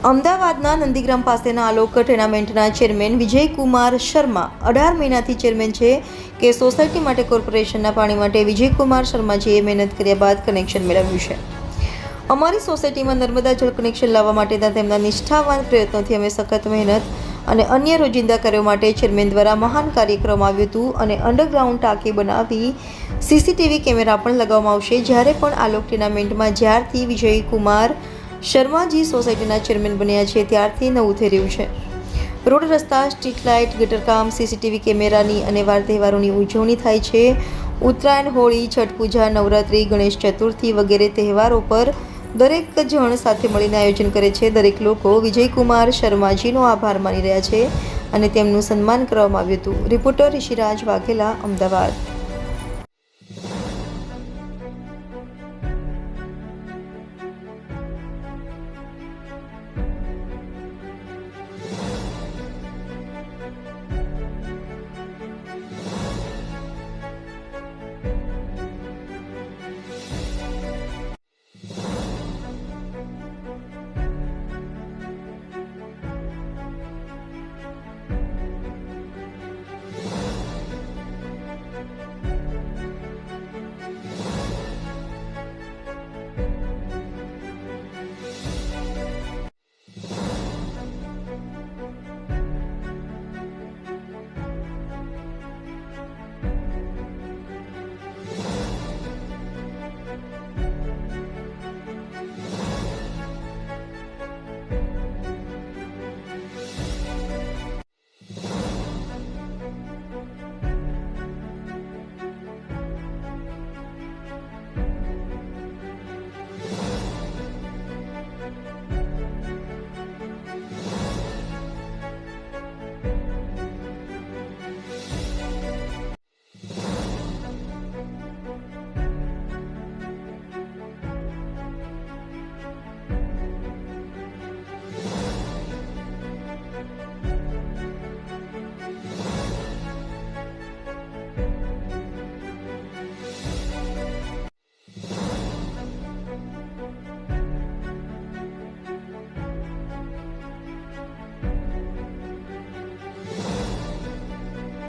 અમદાવાદના નંદીગ્રામ પાસેના આલોક ટેનામેન્ટના ચેરમેન વિજયકુમાર શર્મા 18 મહિનાથી ચેરમેન છે કે સોસાયટી માટે કોર્પોરેશનના પાણી માટે વિજયકુમાર શર્માજીએ મહેનત કર્યા બાદ કનેક્શન મેળવ્યું છે. અમારી સોસાયટીમાં નર્મદા જળ કનેક્શન લાવવા માટેના તેમના નિષ્ઠાવાન પ્રયત્નોથી અમે સખત મહેનત અને અન્ય રોજિંદા કાર્યો માટે ચેરમેન દ્વારા મહાન કાર્ય કરવામાં આવ્યું હતું અને અંડરગ્રાઉન્ડ ટાંકી બનાવી સીસીટીવી કેમેરા પણ લગાવવામાં આવશે. જ્યારે પણ આલોક ટેનામેન્ટમાં જ્યારથી વિજયકુમાર શર્માજી સોસાયટીના ચેરમેન બન્યા છે ત્યારથી નવું થઈ રહ્યું છે. રોડ, રસ્તા, સ્ટ્રીટ લાઇટ, ગટરકામ, સીસીટીવી કેમેરાની અને વાર તહેવારોની ઉજવણી થાય છે. ઉત્તરાયણ, હોળી, છઠ પૂજા, નવરાત્રિ, ગણેશ ચતુર્થી વગેરે તહેવારો પર દરેક જણ સાથે મળીને આયોજન કરે છે. દરેક લોકો વિજયકુમાર શર્માજીનો આભાર માની રહ્યા છે અને તેમનું સન્માન કરવામાં આવ્યું હતું. રિપોર્ટર ઋષિરાજ વાઘેલા, અમદાવાદ.